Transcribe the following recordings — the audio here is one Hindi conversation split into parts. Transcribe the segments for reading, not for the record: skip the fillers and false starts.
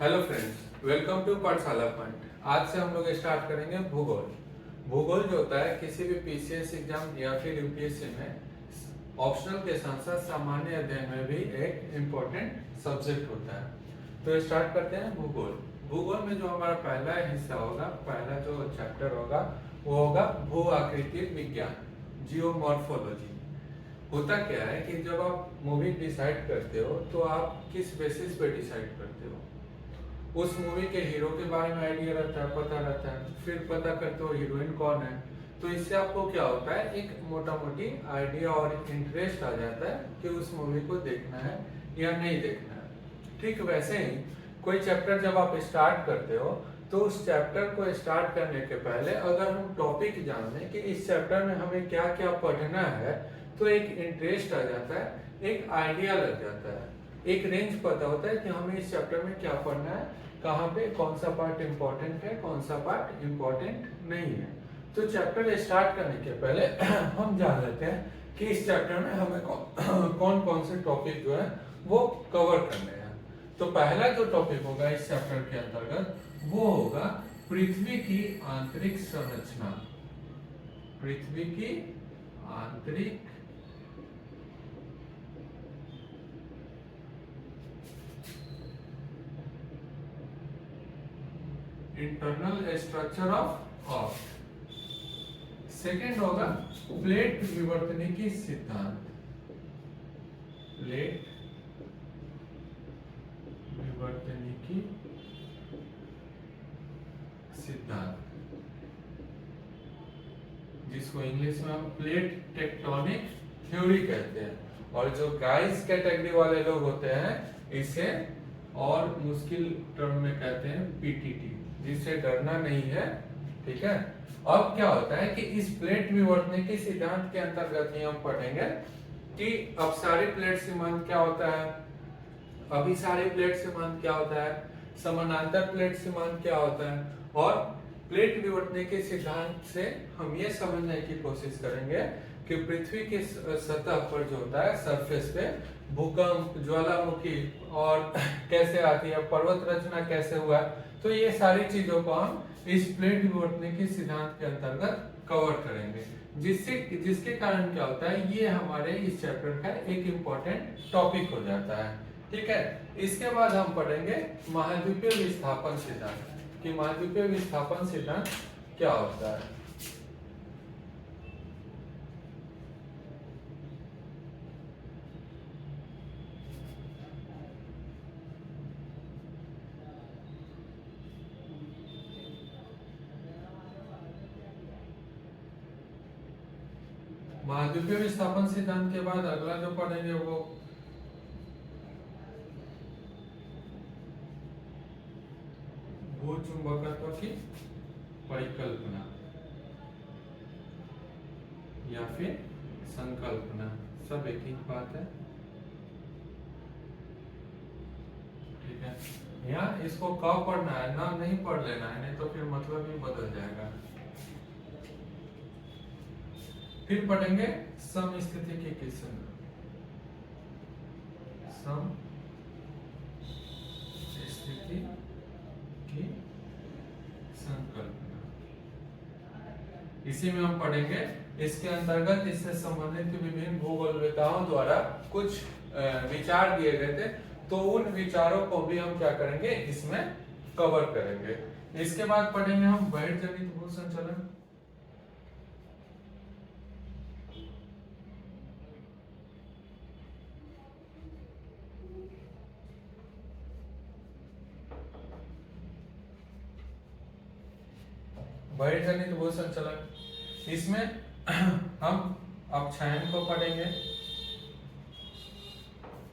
हेलो फ्रेंड्स, वेलकम टू पाठशाला पॉइंट। आज से हम लोग स्टार्ट करेंगे भूगोल। भूगोल जो होता है किसी भी पीसीएस एग्जाम या फिर यूपीएससी में ऑप्शनल के साथ साथ सामान्य अध्ययन में भी एक इम्पोर्टेंट सब्जेक्ट होता है। तो स्टार्ट करते हैं भूगोल। भूगोल में जो हमारा पहला हिस्सा होगा, पहला जो चैप्टर होगा वो होगा भू आकृति विज्ञान, जियोमॉर्फोलॉजी। होता क्या है कि जब आप मूवी डिसाइड करते हो तो आप किस बेसिस पे डिसाइड करते हो? उस मूवी के हीरो के बारे में आइडिया रहता है, पता रहता है, फिर पता करते हो हीरोइन कौन है। तो इससे आपको क्या होता है, एक मोटा मोटी आइडिया और इंटरेस्ट आ जाता है कि उस मूवी को देखना है या नहीं देखना है। ठीक वैसे ही कोई चैप्टर जब आप स्टार्ट करते हो तो उस चैप्टर को स्टार्ट करने के पहले अगर हम टॉपिक जान लें कि इस चैप्टर में हमें क्या क्या पढ़ना है तो एक इंटरेस्ट आ जाता है, एक आइडिया लग जाता है, एक रेंज पता होता है कि हमें इस चैप्टर में क्या पढ़ना है, कहाँ पे कौन सा पार्ट इम्पोर्टेंट है, कौन सा पार्ट इम्पोर्टेंट नहीं है। तो चैप्टर स्टार्ट करने के पहले हम जान लेते हैं कि इस चैप्टर में हमें कौन कौन से टॉपिक जो है वो कवर करने हैं। तो पहला जो टॉपिक होगा इस चैप्टर के अंतर्गत वो होगा पृथ्वी की आंतरिक संरचना। पृथ्वी की आंतरिक internal structure of earth. Second होगा प्लेट विवर्तनिकी सिद्धांत। प्लेट विवर्तनिकी सिद्धांत, जिसको इंग्लिश में हम प्लेट टेक्टोनिक थ्योरी कहते हैं। और जो गाइस कैटेगरी वाले लोग होते हैं इसे और मुश्किल टर्म में कहते हैं पीटीटी, जिससे डरना नहीं है। ठीक है। अब क्या होता है कि इस प्लेट विवर्तनिकी सिद्धांत के अंतर्गत ही हम पढ़ेंगे कि अब सारे प्लेट सीमांत क्या होता है, अभी सारे प्लेट सीमांत क्या होता है, समानांतर प्लेट सीमांत क्या होता है, और प्लेट विवर्तनिकी सिद्धांत से हम ये समझने की कोशिश करेंगे कि पृथ्वी की सतह पर जो होता है सरफेस पे भूकंप, ज्वालामुखी और कैसे आती है, पर्वत रचना कैसे हुआ। तो ये सारी चीजों को हम इस प्लेट विवर्तनिकी सिद्धांत के अंतर्गत कवर करेंगे, जिसके कारण क्या होता है, ये हमारे इस चैप्टर का एक इम्पोर्टेंट टॉपिक हो जाता है। ठीक है। इसके बाद हम पढ़ेंगे महाद्वीपीय विस्थापन सिद्धांत कि महाद्वीपीय विस्थापन सिद्धांत क्या होता है। महाद्वीपीय विस्थापन सिद्धांत के बाद अगला जो पढ़ेंगे वो भूचुंबकत्व की परिकल्पना या फिर संकल्पना, सब एक ही बात है। ठीक है। यहाँ इसको कब पढ़ना है ना, नहीं पढ़ लेना है, नहीं तो फिर मतलब ही बदल जाएगा। फिर पढ़ेंगे समस्थितिकी की समस्थिति की संकल्पना। इसी में हम पढ़ेंगे, इसके अंतर्गत इससे संबंधित विभिन्न भूगोलवेताओं द्वारा कुछ विचार दिए गए थे, तो उन विचारों को भी हम क्या करेंगे, इसमें कवर करेंगे। इसके बाद पढ़ेंगे हम बहिर्जनित भू संचलन। बहिर्जनित भू संचलन, इसमें हम अपक्षयन को पढ़ेंगे,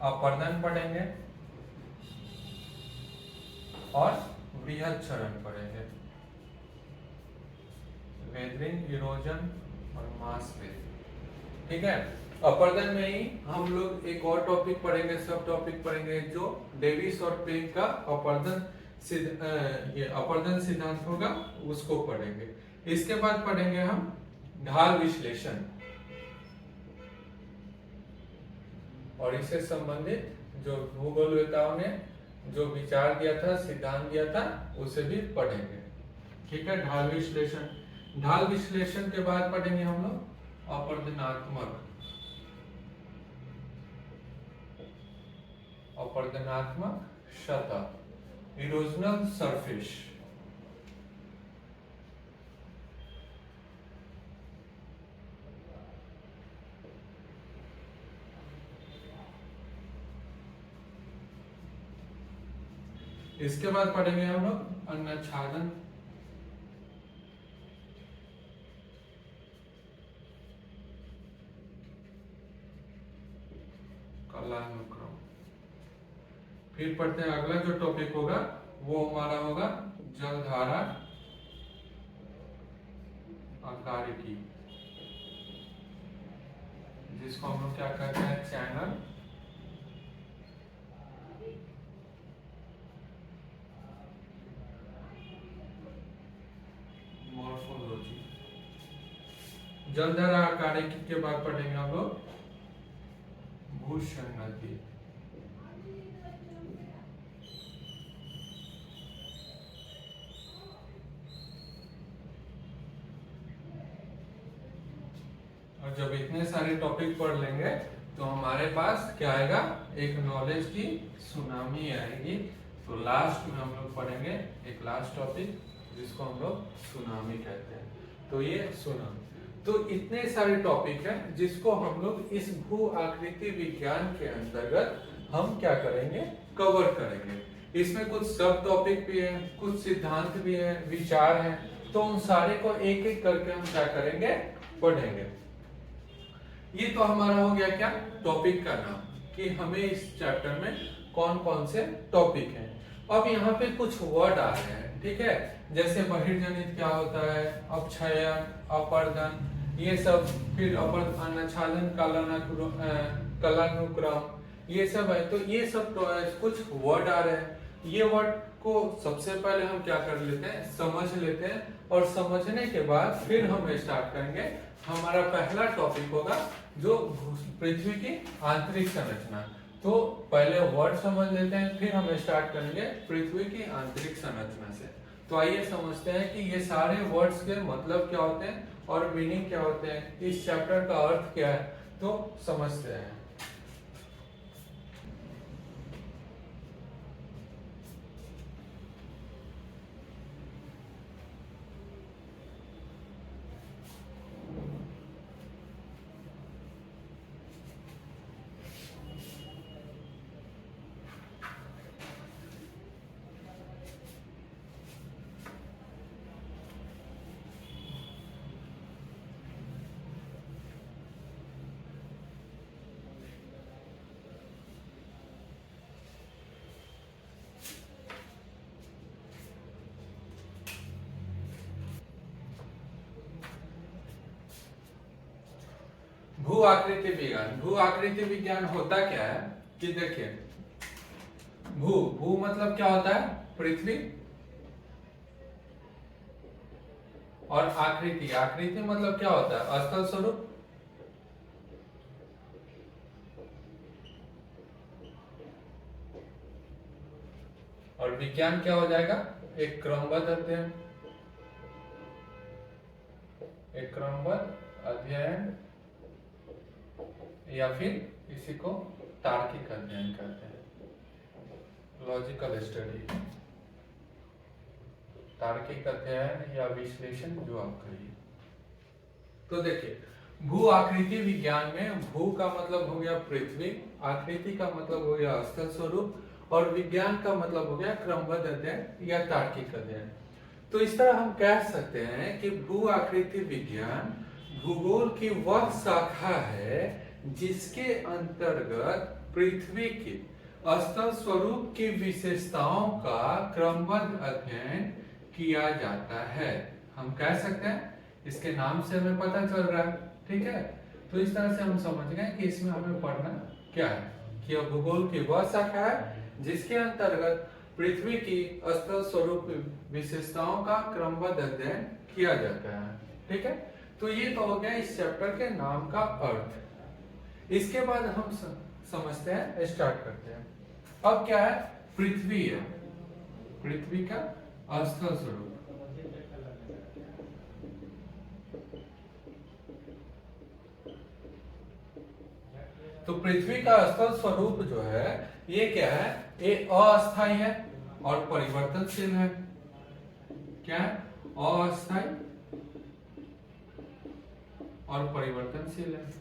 अपरदन पढ़ेंगे और वृहद क्षरण पढ़ेंगे, वेदरिंग, इरोजन और मास वेदरिंग। ठीक है। अपरदन में ही हम लोग एक और टॉपिक पढ़ेंगे, सब टॉपिक पढ़ेंगे जो डेविस और प्लेग का अपरदन सिद्धांत होगा, उसको पढ़ेंगे। इसके बाद पढ़ेंगे हम ढाल विश्लेषण और इससे संबंधित जो भूगोलवेताओं ने जो विचार दिया था, सिद्धांत दिया था, उसे भी पढ़ेंगे। ठीक है। ढाल विश्लेषण, ढाल विश्लेषण के बाद पढ़ेंगे हम लोग अपवर्तनात्मक, अपवर्तनात्मक सतह, इरोजनल सरफेस। इसके बाद पढ़ेंगे हम लोग अन्नछादन, कालानुक्रम। फिर पढ़ते हैं अगला जो टॉपिक होगा वो हमारा होगा जलधारा आकारिकी, जिसको हम लोग क्या कहते हैं, चैनल मॉर्फोलॉजी। जलधारा आकारिकी के बाद पढ़ेंगे हम लोग भूसंगति, और जब इतने सारे टॉपिक पढ़ लेंगे तो हमारे पास क्या आएगा, एक नॉलेज की सुनामी आएगी। तो लास्ट में हम लोग पढ़ेंगे एक लास्ट टॉपिक जिसको हम लोग सुनामी कहते हैं। तो ये सुनामी, तो इतने सारे टॉपिक हैं जिसको हम लोग इस भू आकृति विज्ञान के अंतर्गत हम क्या करेंगे, कवर करेंगे। इसमें कुछ सब टॉपिक भी हैं, कुछ सिद्धांत भी हैं, विचार हैं, तो उन सारे को एक एक करके हम क्या करेंगे, पढ़ेंगे। ये तो हमारा हो गया क्या, टॉपिक का नाम, कि हमें इस चैप्टर में कौन कौन से टॉपिक हैं। अब यहाँ पे कुछ वर्ड आ रहे हैं, ठीक है, जैसे बहिर्जनित क्या होता है, अपक्षयन, अपर्दन, ये सब, फिर अन्नछादन, कालानुक्रम, ये सब है। तो ये सब कुछ वर्ड आ रहे हैं, ये वर्ड को सबसे पहले हम क्या कर लेते हैं, समझ लेते हैं, और समझने के बाद फिर हम स्टार्ट करेंगे। हमारा पहला टॉपिक होगा जो पृथ्वी की आंतरिक संरचना। तो पहले वर्ड समझ लेते हैं, फिर हम स्टार्ट करेंगे पृथ्वी की आंतरिक संरचना से। तो आइए समझते हैं कि ये सारे वर्ड्स के मतलब क्या होते हैं और मीनिंग क्या होते हैं, इस चैप्टर का अर्थ क्या है, तो समझते हैं। भू आकृति विज्ञान, भू आकृति विज्ञान होता क्या है कि देखिए, भू भू मतलब क्या होता है, पृथ्वी, और आकृति, आकृति मतलब क्या होता है, स्थल स्वरूप, और विज्ञान क्या हो जाएगा, एक क्रमबद्ध अध्ययन, एक क्रमबद्ध अध्ययन, या फिर इसी को तार्किक अध्ययन कहते हैं, लॉजिकल स्टडी, तार्किक अध्ययन या विश्लेषण, जो आप कहिए। तो देखिए, भू आकृति विज्ञान में भू का मतलब हो गया पृथ्वी, आकृति का मतलब हो गया स्थल स्वरूप, और विज्ञान का मतलब हो गया क्रमबद्ध अध्ययन या तार्किक अध्ययन। तो इस तरह हम कह सकते हैं कि भू आकृति विज्ञान भूगोल की वह शाखा है जिसके अंतर्गत पृथ्वी के स्थल स्वरूप की विशेषताओं का क्रमबद्ध अध्ययन किया जाता है। हम कह सकते हैं, इसके नाम से हमें पता चल रहा है, ठीक है। तो इस तरह से हम समझ गए कि इसमें हमें पढ़ना क्या है, कि भूगोल की वह शाखा है जिसके अंतर्गत पृथ्वी की स्थल स्वरूप विशेषताओं का क्रमबद्ध अध्ययन किया जाता है, ठीक है। तो ये तो हो गया इस चैप्टर के नाम का अर्थ। इसके बाद हम समझते हैं, स्टार्ट करते हैं। अब क्या है, पृथ्वी है, पृथ्वी का अस्थल स्वरूप। तो पृथ्वी का अस्थल स्वरूप जो है ये क्या है, ये अस्थायी है और परिवर्तनशील है। क्या है? अस्थायी और परिवर्तनशील है।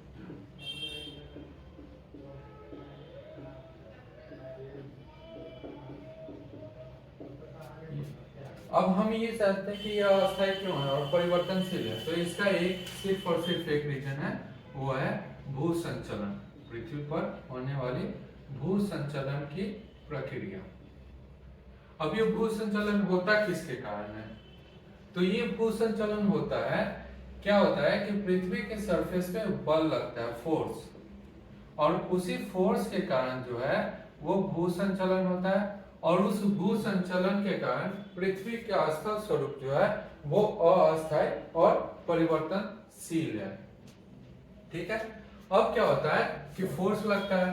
अब हम ये चाहते हैं कि यह अस्थायी क्यों है और परिवर्तनशील है, तो इसका एक सिर्फ और सिर्फ एक रीजन है, वो है भू संचलन, पृथ्वी पर होने वाली भू संचलन की प्रक्रिया। अब ये भू संचलन होता किसके कारण है, तो ये भू संचलन होता है, क्या होता है कि पृथ्वी के सरफेस पे बल लगता है, फोर्स, और उसी फोर्स के कारण जो है वो भू संचलन होता है, और उस भू संचलन के कारण पृथ्वी का अस्थल स्वरूप जो है वो अस्थायी और परिवर्तनशील है। ठीक है। अब क्या होता है कि फोर्स लगता है,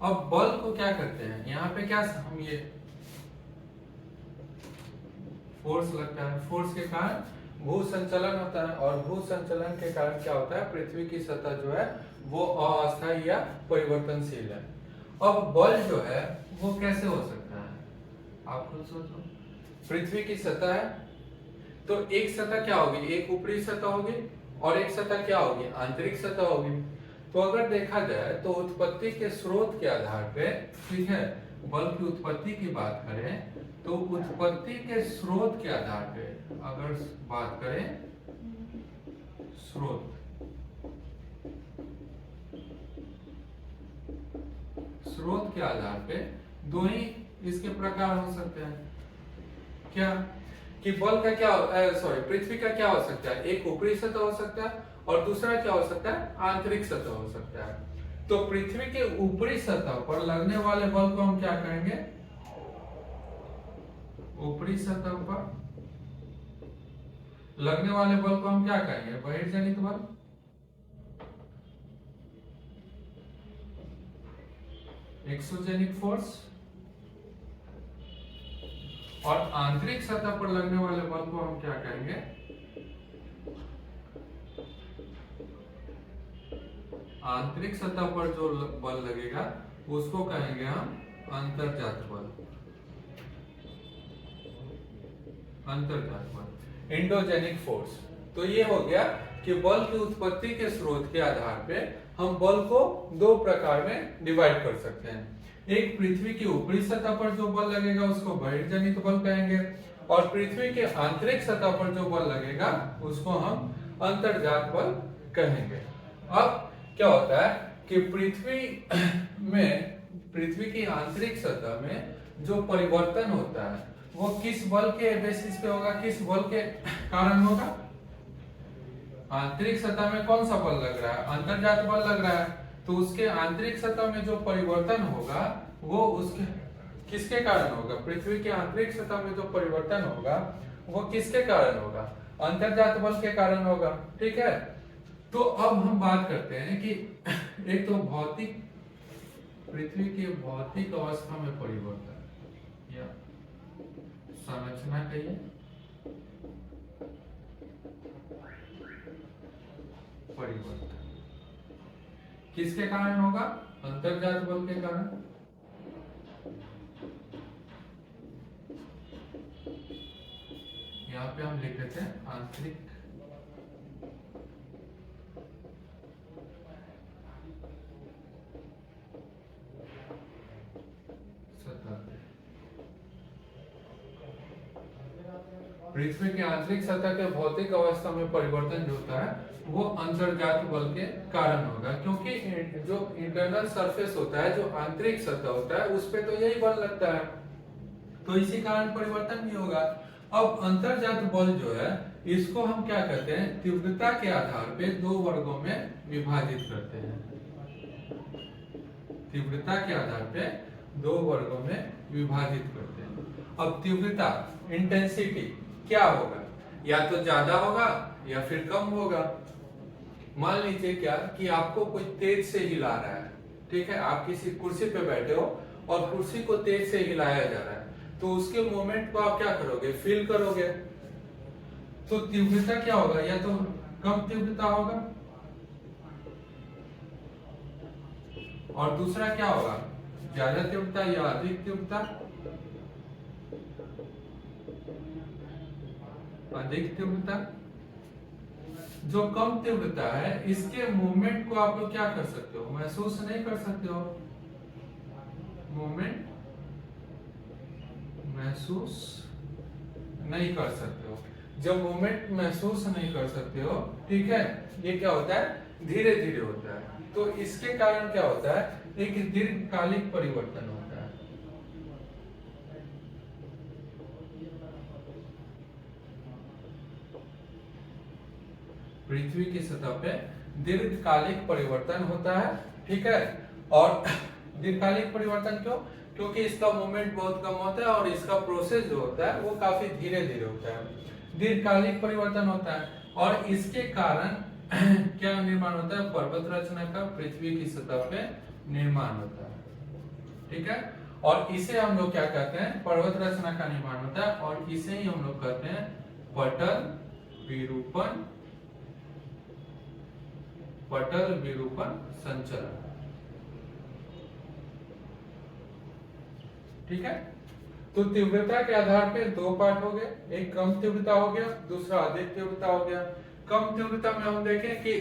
अब बल को क्या करते हैं, यहाँ पे क्या हम ये फोर्स लगता है, फोर्स के कारण भू संचलन होता है, और भू संचलन के कारण क्या होता है, पृथ्वी की सतह जो है वो अस्थायी या परिवर्तनशील है। अब बल जो है वो कैसे हो सकता है, आप खुद सोचो। पृथ्वी की सतह है, तो एक सतह क्या होगी, एक ऊपरी सतह होगी, और एक सतह क्या होगी, आंतरिक सतह होगी। तो अगर देखा जाए तो उत्पत्ति के स्रोत के आधार पे, ठीक है, बल की उत्पत्ति की बात करें तो उत्पत्ति के स्रोत के आधार पे अगर बात करें, स्रोत के आधार पे दो ही इसके प्रकार हो सकते हैं। क्या कि बल का क्या, पृथ्वी का क्या हो सकता है, एक ऊपरी सतह हो सकता है और दूसरा क्या हो सकता है, आंतरिक सतह हो सकता है। तो पृथ्वी के ऊपरी सतह पर लगने वाले बल को हम क्या कहेंगे, ऊपरी सतह पर लगने वाले बल को हम क्या कहेंगे, बहिर्जनित बल। Exogenic force. और आंतरिक सतह पर लगने वाले बल को हम क्या कहेंगे, आंतरिक सतह पर जो बल लगेगा उसको कहेंगे हम अंतर्जात बल, अंतर्जात बल, इंडोजेनिक फोर्स। तो ये हो गया कि बल की उत्पत्ति के स्रोत के आधार पे हम बल को दो प्रकार में डिवाइड कर सकते हैं। एक पृथ्वी की ऊपरी सतह पर जो बल लगेगा उसको बहिर्जनित बल कहेंगे, और पृथ्वी के आंतरिक सतह पर जो बल लगेगा उसको हम अंतर्जात बल कहेंगे। अब क्या होता है कि पृथ्वी की आंतरिक सतह में जो परिवर्तन होता है वो किस बल के बेसिस पे होगा, किस बल के कारण होगा, आंतरिक सतह में कौन सा बल लग रहा है, अंतर्जात बल लग रहा है, तो उसके आंतरिक सतह में जो परिवर्तन होगा वो उसके किसके कारण होगा, पृथ्वी के आंतरिक सतह में जो परिवर्तन होगा वो किसके कारण होगा, अंतर्जात बल के कारण होगा। ठीक है। तो अब हम बात करते हैं कि एक तो भौतिक, पृथ्वी की भौतिक अवस्था में परिवर्तन या संरचना कहिए, परिवर्तन किसके कारण होगा, अंतर्जात बल के कारण। यहाँ पे हम लिख देते हैं आंतरिक पृथ्वी की आंतरिक सतह के भौतिक अवस्था में परिवर्तन जो होता है वो अंतर्जात बल के कारण होगा, क्योंकि जो इंटरनल सरफेस होता है, जो आंतरिक सतह होता है, उस पे तो यही बल लगता है, तो इसी कारण परिवर्तन भी होगा। अब अंतर्जात बल जो है इसको हम क्या कहते हैं, तीव्रता के आधार पे दो वर्गों में विभाजित करते हैं। तीव्रता के आधार पे दो वर्गों में विभाजित करते हैं। अब तीव्रता, इंटेंसिटी क्या होगा, या तो ज्यादा होगा या फिर कम होगा। मान लीजिए क्या कि आपको कोई तेज से हिला रहा है, ठीक है, आप किसी कुर्सी पे बैठे हो और कुर्सी को तेज से हिलाया जा रहा है, तो उसके मोमेंट को आप क्या करोगे, फील करोगे। तो तीव्रता क्या होगा, या तो कम तीव्रता होगा, और दूसरा क्या होगा, ज्यादा तीव्रता या अधिक तीव्रता। अधिक तीव्रता। जो कम तीव्रता है इसके मूवमेंट को आप लोग क्या कर सकते हो, महसूस नहीं कर सकते हो, मूवमेंट महसूस नहीं कर सकते हो। जब मूवमेंट महसूस नहीं कर सकते हो, ठीक है, ये क्या होता है, धीरे धीरे होता है। तो इसके कारण क्या होता है, एक दीर्घकालिक परिवर्तन होता है। पृथ्वी की सतह पे दीर्घकालिक परिवर्तन होता है, ठीक है। और दीर्घकालिक परिवर्तन क्यों, क्योंकि इसका मूवमेंट बहुत कम होता है और इसका प्रोसेस जो होता है वो काफी धीरे धीरे होता है। दीर्घकालिक परिवर्तन होता है और इसके कारण क्या निर्माण होता है, पर्वत रचना का पृथ्वी की सतह पे निर्माण होता है, ठीक है। और इसे हम लोग क्या कहते हैं, पर्वत रचना का निर्माण होता है और इसे ही हम लोग कहते हैं पटल विरूपण, पटल विरूपण संचलन, ठीक है। तो तीव्रता के आधार पे दो पार्ट हो गए, एक कम तीव्रता हो गया, दूसरा अधिक तीव्रता हो गया। कम तीव्रता में हम देखें कि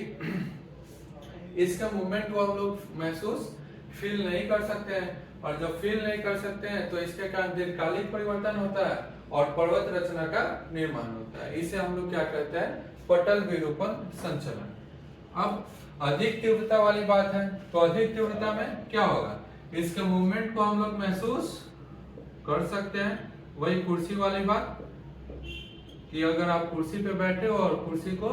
इसका मूवमेंट को हम लोग महसूस फील नहीं कर सकते हैं, और जब फील नहीं कर सकते हैं तो इसके कारण दीर्घकालिक परिवर्तन होता है और पर्वत रचना का निर्माण होता है। इसे हम लोग क्या कहते हैं, पटल विरूपण संचलन। अब अधिक तीव्रता वाली बात है, तो अधिक तीव्रता में क्या होगा, इसके मूवमेंट को हम लोग महसूस कर सकते हैं। वही कुर्सी वाली बात कि अगर आप कुर्सी पे बैठे हो और कुर्सी को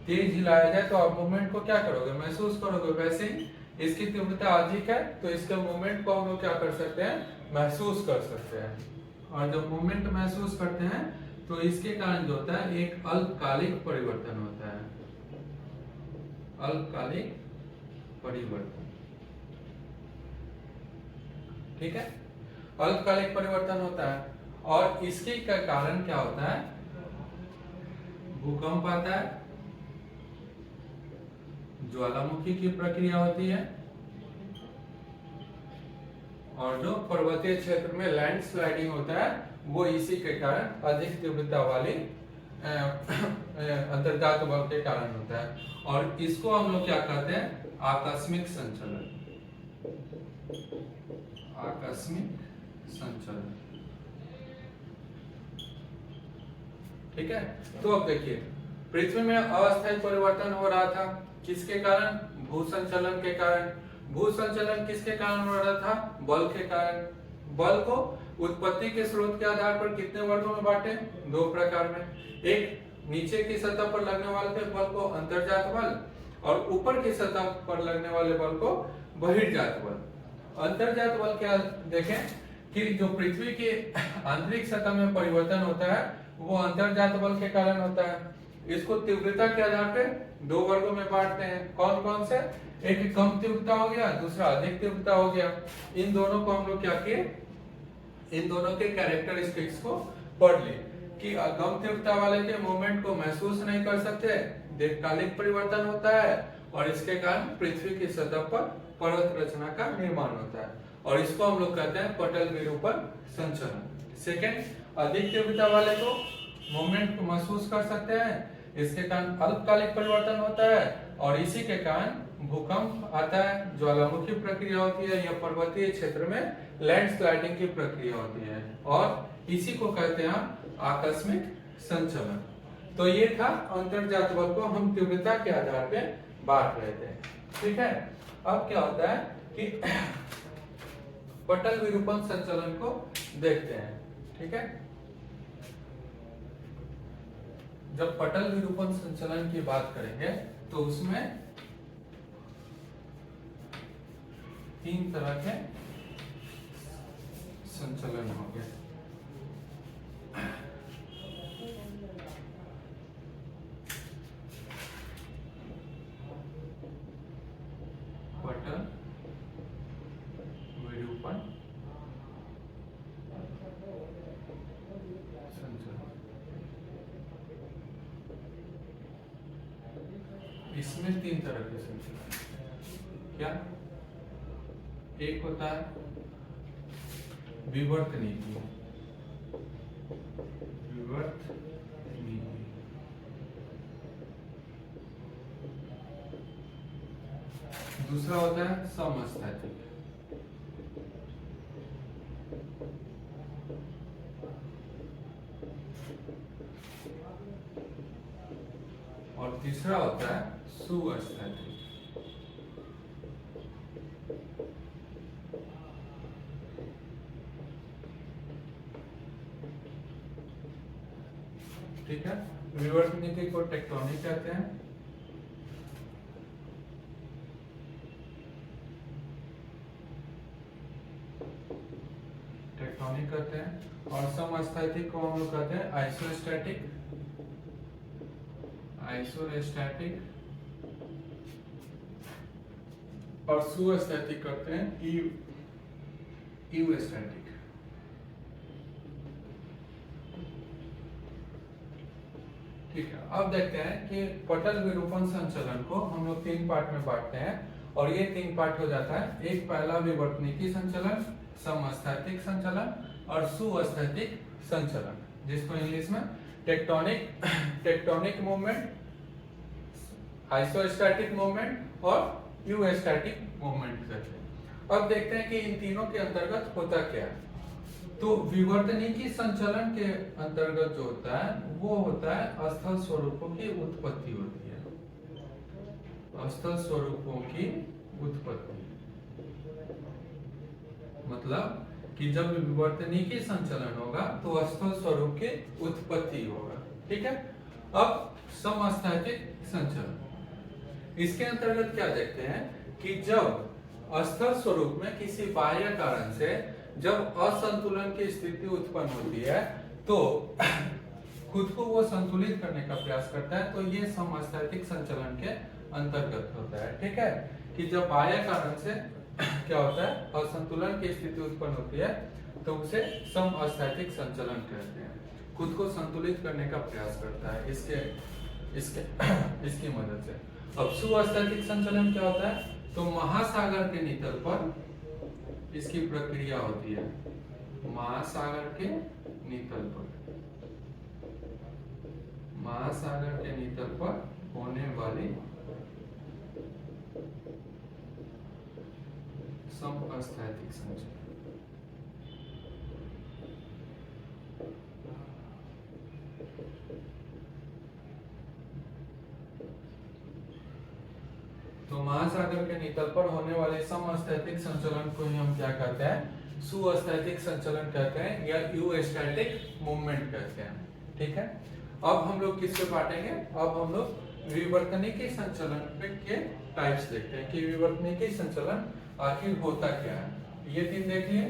तेज हिलाया जाए तो आप मूवमेंट को क्या करोगे, महसूस करोगे। वैसे ही इसकी तीव्रता अधिक है तो इसके मूवमेंट को हम लोग क्या कर सकते हैं, महसूस कर सकते हैं। और जब मूवमेंट महसूस करते हैं तो इसके कारण जो होता है एक अल्पकालिक परिवर्तन होता है, अल्पकालिक परिवर्तन, ठीक है। अल्पकालिक परिवर्तन होता है और इसके कारण क्या होता है, भूकंप आता है, ज्वालामुखी की प्रक्रिया होती है, और जो पर्वतीय क्षेत्र में लैंड स्लाइडिंग होता है वो इसी के कारण अधिक तीव्रता वाली अंतर्जात बल के कारण होता है। और इसको हम लोग क्या कहते हैं, आकस्मिक संचलन, आकस्मिक संचलन, ठीक है। तो अब देखिए पृथ्वी में अस्थायी परिवर्तन हो रहा था, किसके कारण, भूसंचलन के कारण। भूसंचलन किसके कारण हो रहा था, बल के कारण। बल को उत्पत्ति के स्रोत के आधार पर कितने वर्गों में बांटे, दो प्रकार में। एक नीचे की सतह पर लगने वाले बल को अंतर्जात बल, और ऊपर की सतह पर लगने वाले बल को बहिर्जात बल। अंतर्जात बल क्या देखें कि जो पृथ्वी की आंतरिक सतह में परिवर्तन होता है वो अंतर्जात बल के कारण होता है। इसको तीव्रता के आधार पे दो वर्गों में बांटते हैं, कौन कौन से, एक कम तीव्रता हो गया, दूसरा अधिक तीव्रता हो गया। इन दोनों को हम लोग क्या किए, इन दोनों के कैरेक्टरिस्टिक्स को पढ़ लिए कि कम तीव्रता वाले के मूवमेंट को महसूस नहीं कर सकते, दीर्घकालिक परिवर्तन होता है और इसके कारण पृथ्वी की सतह पर पर्वत रचना का निर्माण होता है, और इसको हम लोग कहते हैं पटल विरूपण संचलन। सेकेंड, अधिक तीव्रता वाले को मूवमेंट को महसूस कर सकते हैं, इसके कारण अल्पकालिक परिवर्तन होता है और इसी के कारण भूकंप आता है, ज्वालामुखी प्रक्रिया होती है या पर्वतीय क्षेत्र में लैंड स्लाइडिंग की प्रक्रिया होती है, और इसी को कहते हैं आकस्मिक संचलन। तो ये था अंतर्जात बल को हम तीव्रता के आधार पे बांट रहे थे, ठीक है। अब क्या होता है कि पटल विरूपण संचलन को देखते हैं, ठीक है। जब पटल विरूपण संचलन की बात करेंगे तो उसमें तीन तरह के संचलन होंगे। पटल विरूपण इसमें तीन तरह के संचलन क्या, एक होता है विवर्त नीति, विवर्त नीति, दूसरा होता है समस्थैतिक, और तीसरा होता है सुस्थैतिक। ठीक है, विवर्त नीति को टेक्टोनिक कहते हैं, टेक्टोनिक कहते हैं, और समस्थैतिक को हम लोग कहते हैं आइसोस्टैटिक, आइसोस्टैटिक, और सुस्थैतिक करते हैं यूस्टैटिक। ठीक है, अब देखते हैं कि पटल विरूपण संचलन को हम लोग तीन पार्ट में बांटते हैं, और ये तीन पार्ट हो जाता है। एक पहला विवर्तनिकी संचलन, समस्थैतिक संचलन और सुस्थैतिक संचलन, जिसको इंग्लिश में टेक्टोनिक मूवमेंट, आइसोस्टैटिक मूवमेंट और यूस्टैटिक मूवमेंट कहते हैं। अब देखते हैं कि इन तीनों के अंतर्गत होता क्या है। तो विवर्तनिकी संचलन के अंतर्गत जो होता है वो होता है स्थल स्वरूपों की उत्पत्ति होती है, स्थल स्वरूपों की उत्पत्ति, मतलब कि जब विवर्तनिकी संचलन होगा तो स्थल स्वरूप की उत्पत्ति होगा। ठीक है, अब समस्थैतिक संचलन, इसके अंतर्गत क्या देखते हैं कि जब स्थल स्वरूप में किसी बाह्य कारण से जब असंतुलन की स्थिति उत्पन्न होती है तो खुद को वो संतुलित करने का प्रयास करता है, तो ये समस्थैतिक संचलन के अंतर्गत होता है। ठीक है, कि जब बाह्य कारण से क्या होता है, असंतुलन की स्थिति उत्पन्न होती है तो उसे समस्थैतिक संचलन कहते हैं, खुद को संतुलित करने का प्रयास करता है इसकी मदद से। अब सुस्थैतिक संचलन क्या होता है, तो महासागर के नितल पर इसकी प्रक्रिया होती है, महासागर के नितल पर, महासागर के नितल पर होने वाली समस्थैतिक संचलन। तो महासागर के नितल पर होने वाले समस्थैतिक संचलन को ही हम क्या कहते हैं, सुस्थैतिक संचलन कहते हैं या यूस्टैटिक मूवमेंट कहते हैं। ठीक है, अब हम लोग किससे बांटेंगे, अब हम लोग विवर्तनिकी संचलन के टाइप्स देखते हैं कि विवर्तनिकी संचलन आखिर होता क्या है। ये तीन देखिए,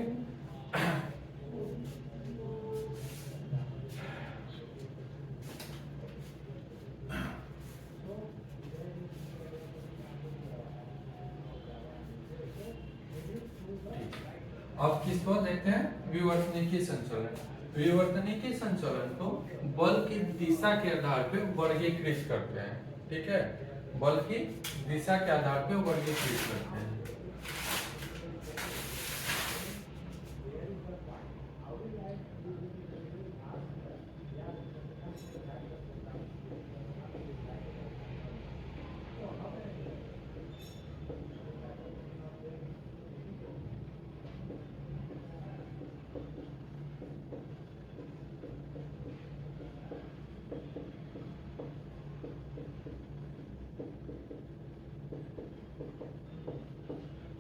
अब किसको देखते हैं, विवर्तनिकी संचलन। विवर्तनिकी संचलन को बल की दिशा के आधार पे वर्गीकृत करते हैं। ठीक है, बल की दिशा के आधार पे वर्गीकृत करते हैं।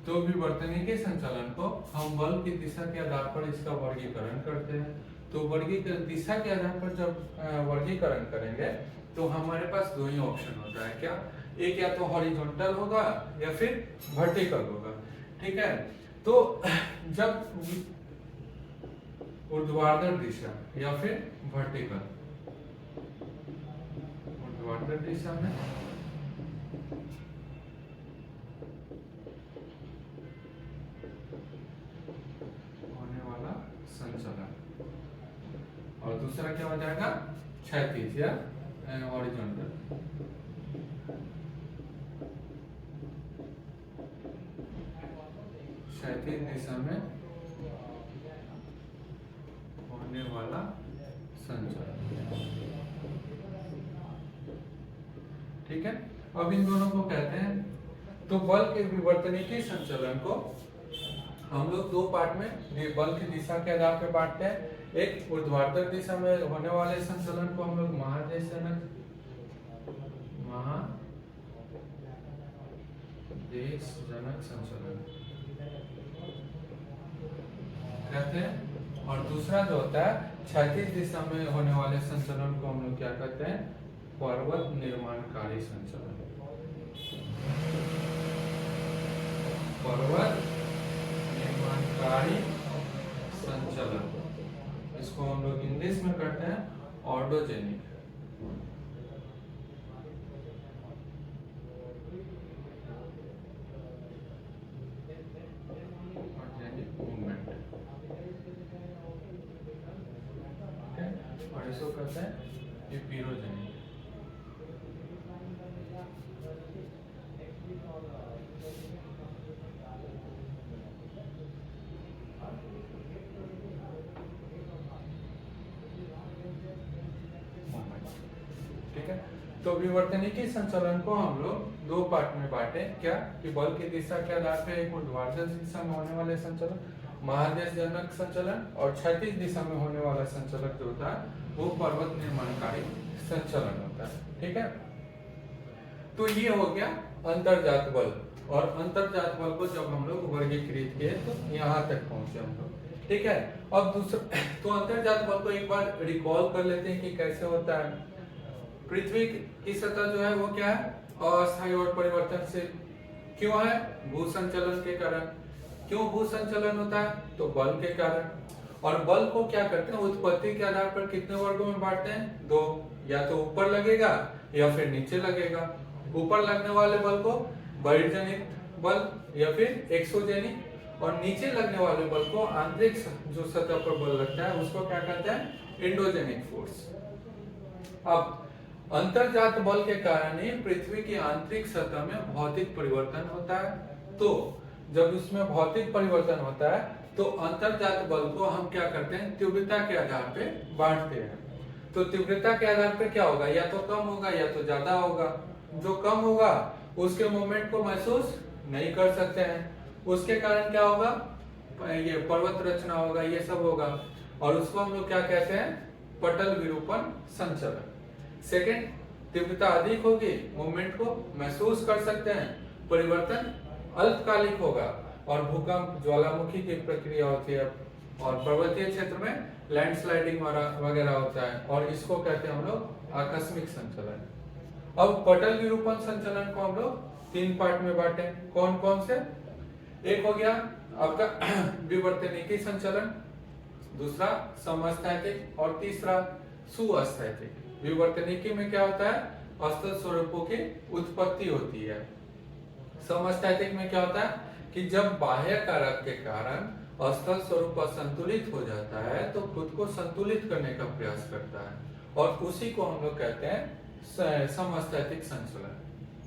तो विवर्तनिकी संचलन को हम बल की दिशा के आधार पर इसका वर्गीकरण करते हैं। तो वर्गीकरण दिशा के आधार पर जब वर्गीकरण करेंगे तो हमारे पास दो ही ऑप्शन होता है, क्या, एक या तो हॉरिजॉन्टल होगा या फिर वर्टिकल होगा। ठीक है, तो जब ऊर्ध्वाधर दिशा या फिर वर्टिकल, ऊर्ध्वाधर दिशा में और दूसरा क्या हो जाएगा, क्षैतिज या हॉरिजॉन्टल। क्षैतिज दिशा में होने वाला संचलन। ठीक है, अब इन दोनों को कहते हैं, तो बल के विवर्तनिकी संचलन को हम लोग दो पार्ट में बल की दिशा के आधार पर बांटते हैं। एक ऊर्ध्वाधर दिशा में होने वाले संचलन को हम लोग महादेशजनक संचलन कहते हैं, और दूसरा जो होता है क्षैतिज दिशा में होने वाले संचलन को हम लोग क्या कहते हैं, पर्वत निर्माणकारी संचलन। पर्वत निर्माणकारी संचलन, इसको हम लोग इंग्लिश में कहते हैं ऑर्डोजेनिक मूवमेंट। और इसको कहते हैं एपिरोजेनिक। ठीक है, तो विवर्तनिकी संचलन को हम लोग दो पार्ट में बांटे, क्या कि बल की दिशा के आधार पर एक ऊर्ध्वाधर दिशा में होने वाले संचलन महादेशजनक संचलन, और क्षैतिज दिशा में होने वाला संचलन जो होता है वो पर्वत निर्माणकारी संचलन होता है। ठीक है, तो ये हो गया अंतर्जात बल। और अंतर्जात बल को जब हम लोग वर्गीकृत किए तो यहाँ तक पहुंचे हम लोग। ठीक है, अब दूसरा, तो अंतर्जात बल को एक बार रिकॉल कर लेते हैं कि कैसे होता है। पृथ्वी की सतह जो है वो क्या है, अस्थायी और परिवर्तनशील। क्यों है? भू संचलन के कारण। क्यों भू संचलन होता है? तो बल के कारण। और बल को क्या करते हैं, उत्पत्ति के आधार पर कितने वर्गों में बांटते हैं, दो, या तो ऊपर लगेगा या फिर नीचे लगेगा। ऊपर लगने वाले बल को बहिर्जनित बल या फिर एक्सोजेनिक, और नीचे लगने वाले बल को आंतरिक जो सतह पर बल लगता है उसको क्या कहते हैं, एंडोजेनिक फोर्स। अब अंतर्जात बल के कारण ही पृथ्वी की आंतरिक सतह में भौतिक परिवर्तन होता है। तो जब उसमें भौतिक परिवर्तन होता है तो अंतर्जात बल को हम क्या करते हैं, तीव्रता के आधार पे बांटते हैं। तो तीव्रता के आधार पे क्या होगा, या तो कम होगा या तो ज्यादा होगा। जो कम होगा उसके मोमेंट को महसूस नहीं कर सकते हैं, उसके कारण क्या होगा, ये पर्वत रचना होगा, ये सब होगा, और उसको हम लोग क्या कहते हैं, पटल विरूपण संचलन। सेकेंड, तीव्रता अधिक होगी, मूवमेंट को महसूस कर सकते हैं, परिवर्तन अल्पकालिक होगा, और भूकंप ज्वालामुखी की प्रक्रिया होती है, और पर्वतीय क्षेत्र में लैंडस्लाइडिंग वगैरह होता है, और इसको कहते हैं हम लोग आकस्मिक संचलन। अब पटल विरूपण संचलन को हम लोग तीन पार्ट में बांटे। कौन कौन से? एक हो गया आपका विवर्तनिकी संचलन, दूसरा समस्थैतिक, और तीसरा सुअस्थैतिक। विवर्तनिकी में क्या होता है, अस्तल स्वरूपों की उत्पत्ति होती है। समस्थैतिक में क्या होता है कि जब बाह्य कारक के कारण अस्तल स्वरूप असंतुलित हो जाता है तो खुद को संतुलित करने का प्रयास करता है, और उसी को हम लोग कहते हैं समस्थैतिक संचलन।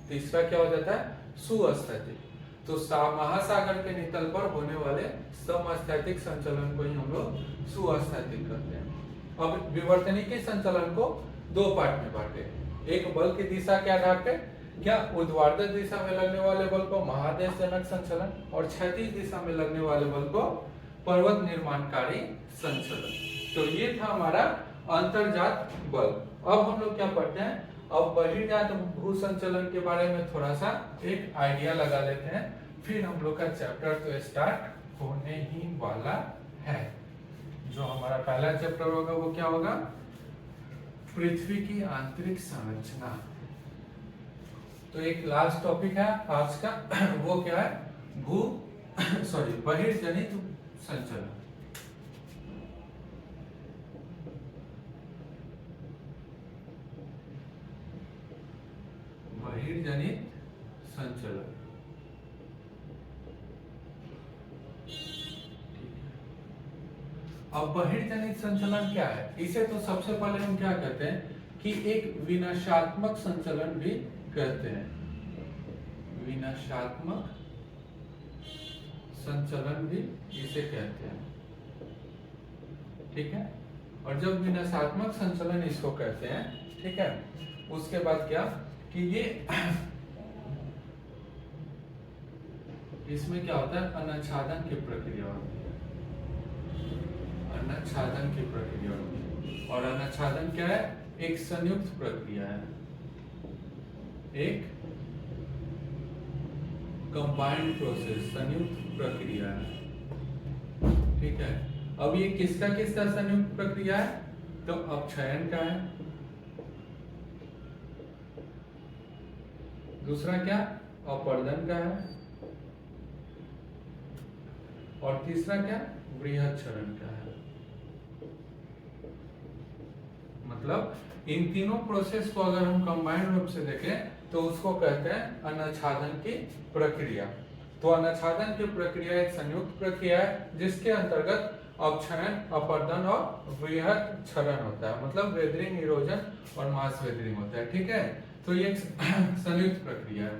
तीसरा क्या हो जाता है, सुअस्थैतिक। तो महासागर के नितल पर होने वाले समस्थैतिक संचलन को ही हम लोग सुअस्थैतिक कहते हैं। अब विवर्तनिकी संचलन को दो पार्ट में बांटे। एक बल की दिशा के आधार पे, क्या ऊर्ध्वाधर दिशा में लगने वाले बल को महादेशजनक संचलन, और क्षैतिज दिशा में लगने वाले बल को पर्वत निर्माणकारी संचलन। तो ये था हमारा अंतर्जात बल। अब हम लोग क्या पढ़ते हैं, अब बहिर्जात भू संचलन के बारे में थोड़ा सा एक आइडिया लगा लेते हैं, फिर हम लोग का चैप्टर तो स्टार्ट होने ही वाला है। जो हमारा पहला चैप्टर होगा वो क्या होगा, पृथ्वी की आंतरिक संरचना। तो एक लास्ट टॉपिक है आज का, वो क्या है, बहिर्जनित संचलन। बहिर्जनित संचलन। अब बहिर्जनित संचलन क्या है, इसे तो सबसे पहले हम क्या कहते हैं कि एक विनाशात्मक संचलन भी कहते हैं। विनाशात्मक संचलन भी इसे कहते हैं, ठीक है। और जब विनाशात्मक संचलन इसको कहते हैं, ठीक है। उसके बाद क्या कि ये इसमें क्या होता है, अनाच्छादन की प्रक्रिया होती है, अनाच्छादन की प्रक्रिया होती है। और अनाच्छादन क्या है, एक संयुक्त प्रक्रिया है, एक कंबाइंड प्रोसेस, संयुक्त प्रक्रिया है, ठीक है। अब ये किसका किसका संयुक्त प्रक्रिया है, तो अपक्षयन का है, दूसरा क्या अपर्दन का है, और तीसरा क्या बृहत्क्षरण का है। मतलब इन तीनों प्रोसेस को अगर हम कंबाइंड रूप से देखें तो उसको कहते हैं अनाच्छादन की प्रक्रिया। तो अनाच्छादन की प्रक्रिया एक संयुक्त प्रक्रिया है जिसके अंतर्गत अपक्षयन, अपर्दन और बृहत्क्षरण होता है, मतलब वेदरिंग, इरोजन और मास वेदरिंग होता है, ठीक है। तो ये एक संयुक्त प्रक्रिया है।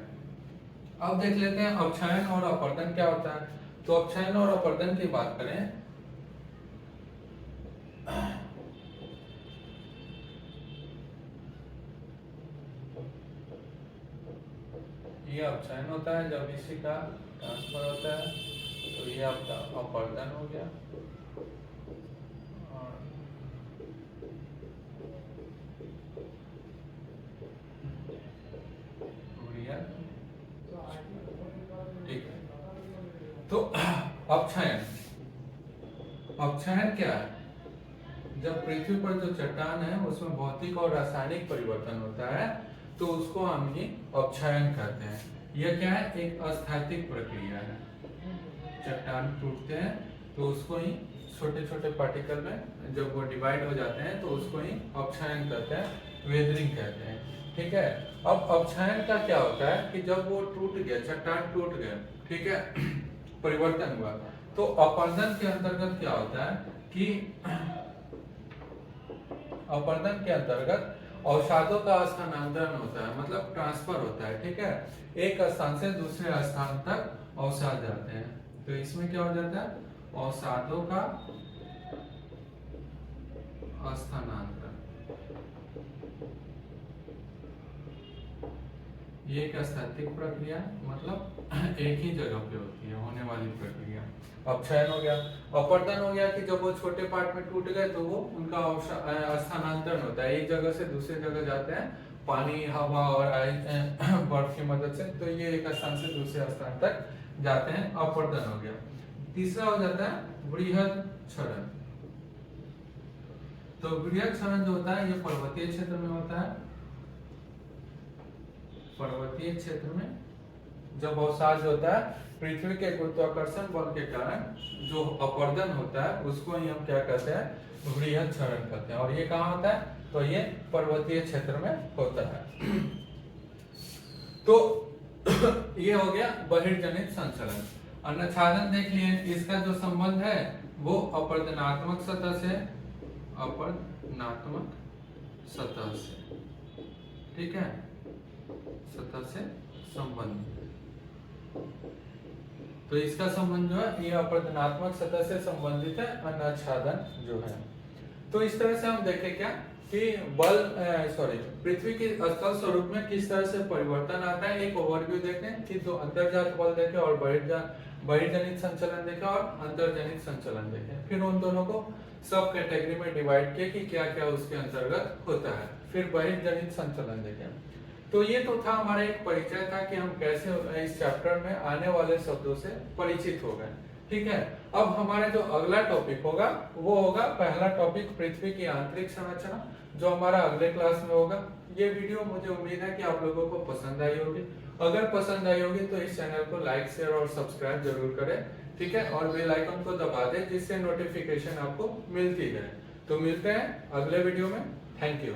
अब देख लेते हैं अपक्षयन और अपर्दन क्या होता है। तो अपक्षयन और अपर्दन की बात करें, ये अपक्षयन होता है जब इसी का ट्रांसफर होता है, तो ये आपका अपर्दन हो गया। ठीक है, तो अपक्षयन, अपक्षयन क्या है, जब पृथ्वी पर जो चट्टान है उसमें भौतिक और रासायनिक परिवर्तन होता है तो उसको हम ही अपक्षयन कहते हैं। यह क्या है, एक अस्थैतिक प्रक्रिया है। चट्टान टूटते हैं तो उसको ही छोटे छोटे पार्टिकल में जब वो डिवाइड हो जाते हैं तो उसको ही अपक्षयन कहते हैं, वेदरिंग कहते हैं, ठीक है। अब अपक्षयन का क्या होता है कि जब वो टूट गया, चट्टान टूट गया, ठीक है, परिवर्तन हुआ, तो अपर्दन के अंतर्गत क्या होता है कि अपर्दन के अंतर्गत अवसादों का स्थानांतरण होता है, मतलब ट्रांसफर होता है, ठीक है। एक स्थान से दूसरे स्थान तक अवसाद जाते हैं, तो इसमें क्या हो जाता है, अवसादों का स्थानांतरण। ये एक स्थैतिक प्रक्रिया, मतलब एक ही जगह पे होती है होने वाली प्रक्रिया। अपक्षयन हो गया। अपर्दन हो गया कि जब वो छोटे पार्ट में टूट गए तो वो उनका स्थानांतरण होता है, एक जगह से दूसरे जगह जाते हैं, पानी, हवा और बर्फ की मदद से, तो ये एक स्थान से दूसरे स्थान तक जाते हैं, अपर्दन हो गया। तीसरा हो जाता है बृहत्क्षरण। तो बृहत्क्षरण जो होता है ये पर्वतीय क्षेत्र में होता है। पर्वतीय क्षेत्र में जब अवसाद होता है पृथ्वी के गुरुत्वाकर्षण बल के कारण जो अपर्दन होता है उसको ही हम क्या कहते हैं, बृहत्क्षरण कहते हैं। और ये कहाँ होता है, तो ये पर्वतीय क्षेत्र में होता है। तो ये हो गया बहिर्जनित संचलन। अनाच्छादन देख लिए, इसका जो संबंध है वो अपर्दनात्मक सतह से, अपर्दनात्मक सतह से, ठीक है, सतह से संबंधित। तो इसका संबंध जो है ये अपर्दनात्मक सतह से संबंधित है, अनाच्छादन जो है। तो इस तरह से हम देखें क्या कि बल पृथ्वी के स्थल स्वरूप में किस तरह से परिवर्तन आता है, एक ओवरव्यू देखें कि तो अंतर्जात बल देखें और बहिर्जनित संचलन देखें और अंतर्जनित संचलन देखें, फिर उन दोनों को सब कैटेगरी में डिवाइड किया कि क्या क्या उसके अंतर्गत होता है, फिर बहिर्जनित संचलन देखें। तो ये तो था हमारा एक परिचय था कि हम कैसे इस चैप्टर में आने वाले शब्दों से परिचित हो गए, ठीक है। अब हमारा जो अगला टॉपिक होगा वो होगा पहला टॉपिक पृथ्वी की आंतरिक संरचना, जो हमारा अगले क्लास में होगा। ये वीडियो मुझे उम्मीद है कि आप लोगों को पसंद आई होगी। अगर पसंद आई होगी तो इस चैनल को लाइक, शेयर और सब्सक्राइब जरूर करें, ठीक है, और बेल आइकन को दबा दें जिससे नोटिफिकेशन आपको मिलती रहे। तो मिलते हैं अगले वीडियो में। Thank you.